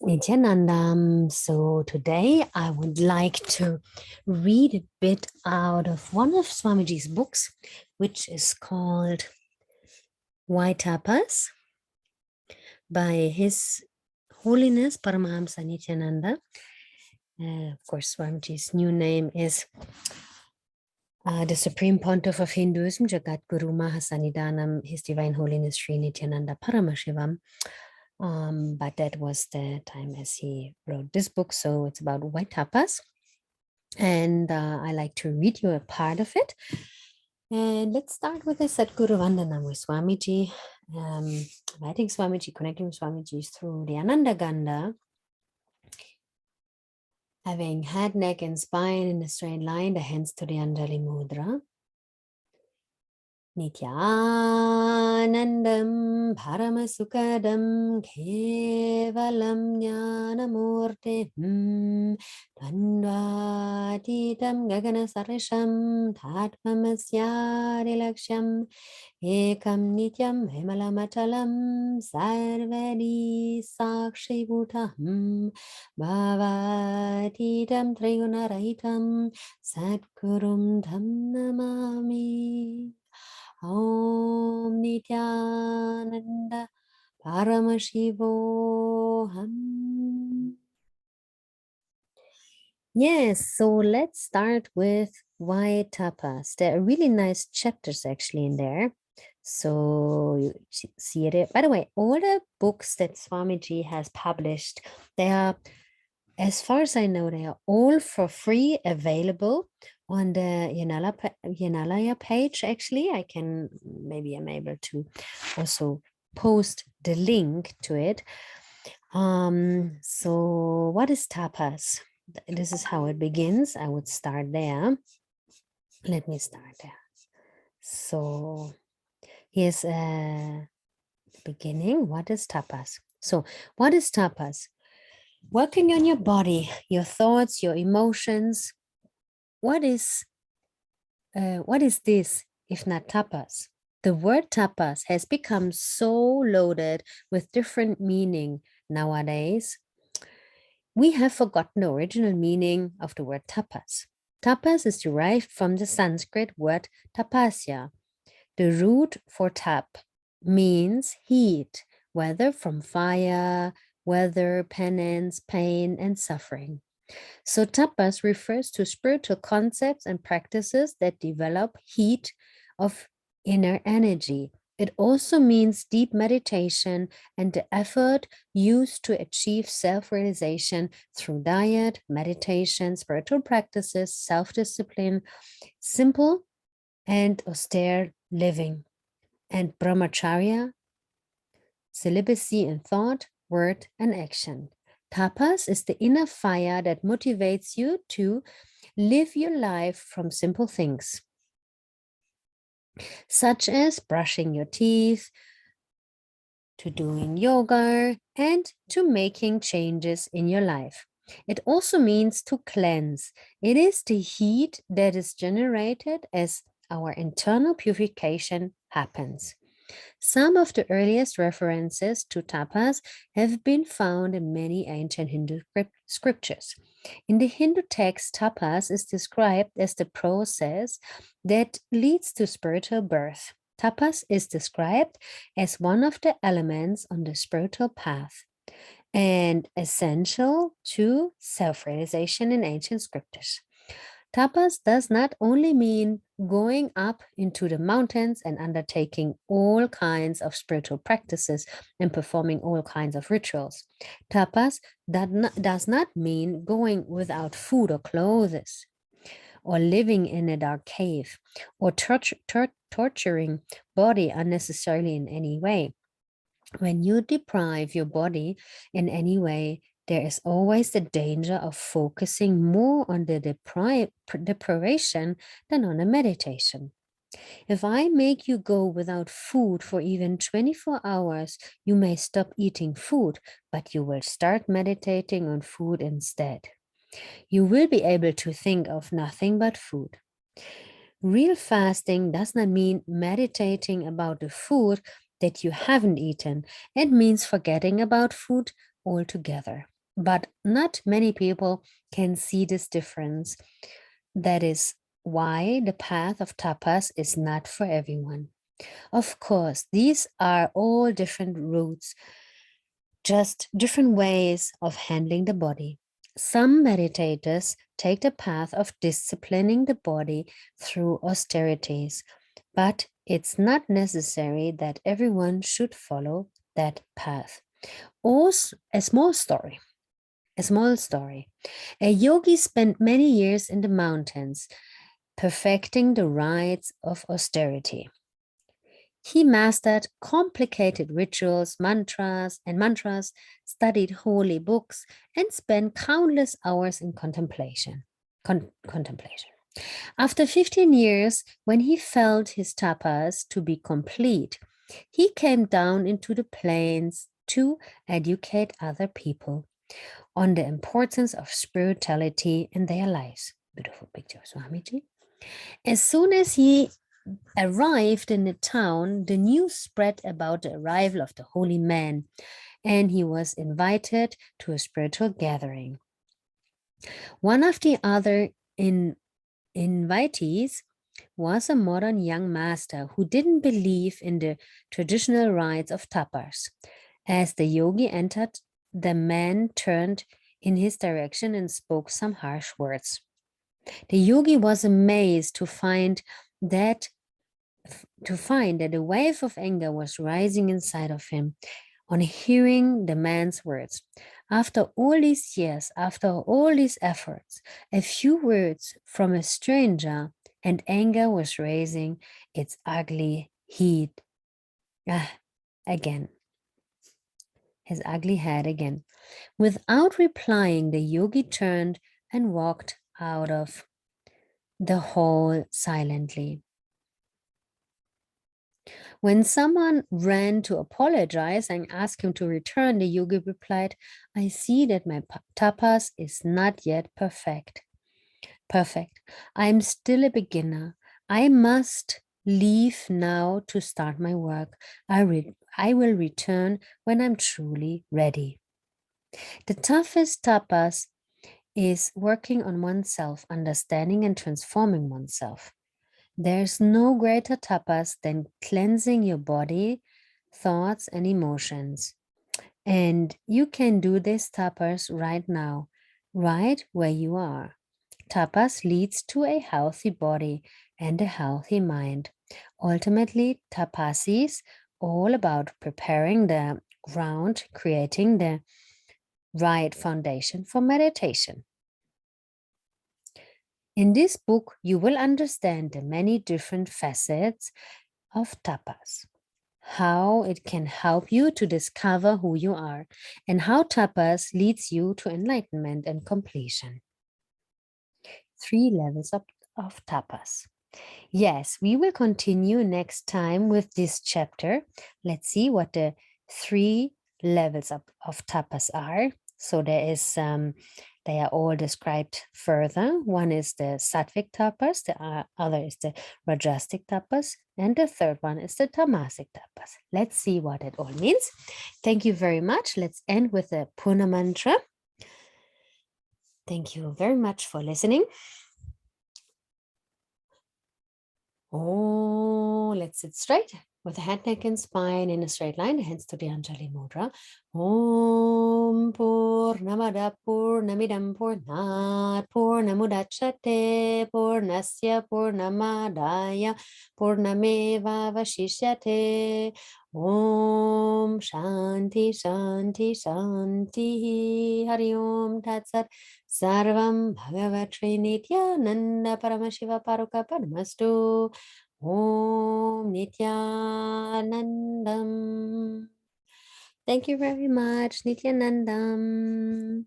Nityanandam. So today I would like to read a bit out of one of Swamiji's books, which is called IsTapas by His Holiness Paramahamsa Nityananda. Of course, Swamiji's new name is the Supreme Pontiff of Hinduism, Jagat Guru Mahasannidhanam, His Divine Holiness Sri Nityananda Paramashivam. But that was the time as he wrote this book. So it's about IsTapas. And I like to read you a part of it. And let's start with the Sadguru Vandanam with Swamiji. Inviting Swamiji, connecting with Swamiji through the Ananda Ganda. Having head, neck, and spine in a straight line, the hands to the Anjali Mudra. Nityanandam Paramasukadam Kevalam Jnanamurtihim Dandvatitam Gagana Sarisham Tatmamasyadilaksham Ekam Nityam Himalamatalam Sarvadi Sakshi Bhutaham Bhavatitam Trigunarahitam Sadgurum Dham Namami. Om Nityananda Paramashivoham. Yes, so let's start with IsTapas. There are really nice chapters actually in there. So you see it. By the way, all the books that Swamiji has published, they are, as far as I know, they are all for free available on the Yanalaya page. Actually, I'm able to also post the link to it. So what is tapas? This is how it begins. I would start there. Let me start there. So here's the beginning. What is tapas? So what is tapas? Working on your body, your thoughts, your emotions. What is this if not tapas? The word tapas has become so loaded with different meaning nowadays. We have forgotten the original meaning of the word tapas. Tapas is derived from the Sanskrit word tapasya. The root for tap means heat, whether from fire, weather, penance, pain, and suffering. So tapas refers to spiritual concepts and practices that develop heat of inner energy. It also means deep meditation and the effort used to achieve self-realization through diet, meditation, spiritual practices, self-discipline, simple and austere living, and brahmacharya, celibacy in thought, word, and action. Tapas is the inner fire that motivates you to live your life from simple things, such as brushing your teeth, to doing yoga, and to making changes in your life. It also means to cleanse. It is the heat that is generated as our internal purification happens. Some of the earliest references to tapas have been found in many ancient Hindu scriptures. In the Hindu text, tapas is described as the process that leads to spiritual birth. Tapas is described as one of the elements on the spiritual path and essential to self-realization in ancient scriptures. Tapas does not only mean going up into the mountains and undertaking all kinds of spiritual practices and performing all kinds of rituals. Tapas does not mean going without food or clothes, or living in a dark cave, or torturing body unnecessarily in any way. When you deprive your body in any way, there is always the danger of focusing more on the deprivation than on a meditation. If I make you go without food for even 24 hours, you may stop eating food, but you will start meditating on food instead. You will be able to think of nothing but food. Real fasting does not mean meditating about the food that you haven't eaten. It means forgetting about food altogether. but not many people can see this difference. That is why the path of tapas is not for everyone. Of course, these are all different routes, just different ways of handling the body. Some meditators take the path of disciplining the body through austerities, but it's not necessary that everyone should follow that path. Or a small story. A small story. A yogi spent many years in the mountains, perfecting the rites of austerity. He mastered complicated rituals, mantras, studied holy books, and spent countless hours in contemplation. Contemplation. After 15 years, when he felt his tapas to be complete, he came down into the plains to educate other people on the importance of spirituality in their lives. Beautiful picture, Swamiji. As soon as he arrived in the town, the news spread about the arrival of the holy man, and he was invited to a spiritual gathering. One of the other invitees was a modern young master who didn't believe in the traditional rites of tapas. As the yogi entered, the man turned in his direction and spoke some harsh words. The yogi was amazed to find that a wave of anger was rising inside of him on hearing the man's words. After all these years, after all these efforts, a few words from a stranger, and anger was raising its ugly heat again, his ugly head again. Without replying, the yogi turned and walked out of the hall silently. When someone ran to apologize and asked him to return, the yogi replied, I see that my tapas is not yet perfect. I am still a beginner. I must leave now to start my work. I will return when I'm truly ready. The toughest tapas is working on oneself, understanding and transforming oneself. There's no greater tapas than cleansing your body, thoughts, and emotions. And you can do this tapas right now, right where you are. Tapas leads to a healthy body and a healthy mind. Ultimately, tapas is all about preparing the ground, creating the right foundation for meditation. In this book, you will understand the many different facets of tapas, how it can help you to discover who you are, and how tapas leads you to enlightenment and completion. 3 levels of tapas. Yes, we will continue next time with this chapter. Let's see what the 3 levels of tapas are. So they are all described further. One is the sattvic tapas, the other is the rajasic tapas, and the third one is the tamasic tapas. Let's see what it all means. Thank you very much. Let's end with the Purna mantra. Thank you very much for listening. Oh, let's sit straight with the head, neck, and spine in a straight line, the hands to the Anjali Mudra. Om Purnamada Purnamidam Purnat Purnamudachate Purnasya Purnamadaya Purnameva Vashishyate. Om Shanti Shanti Shanti Hari Om Tat Sat. Sarvam Bhagavatri Nityananda Paramashiva Paruka Padmastu. Om Nityanandam. Thank you very much, Nityanandam.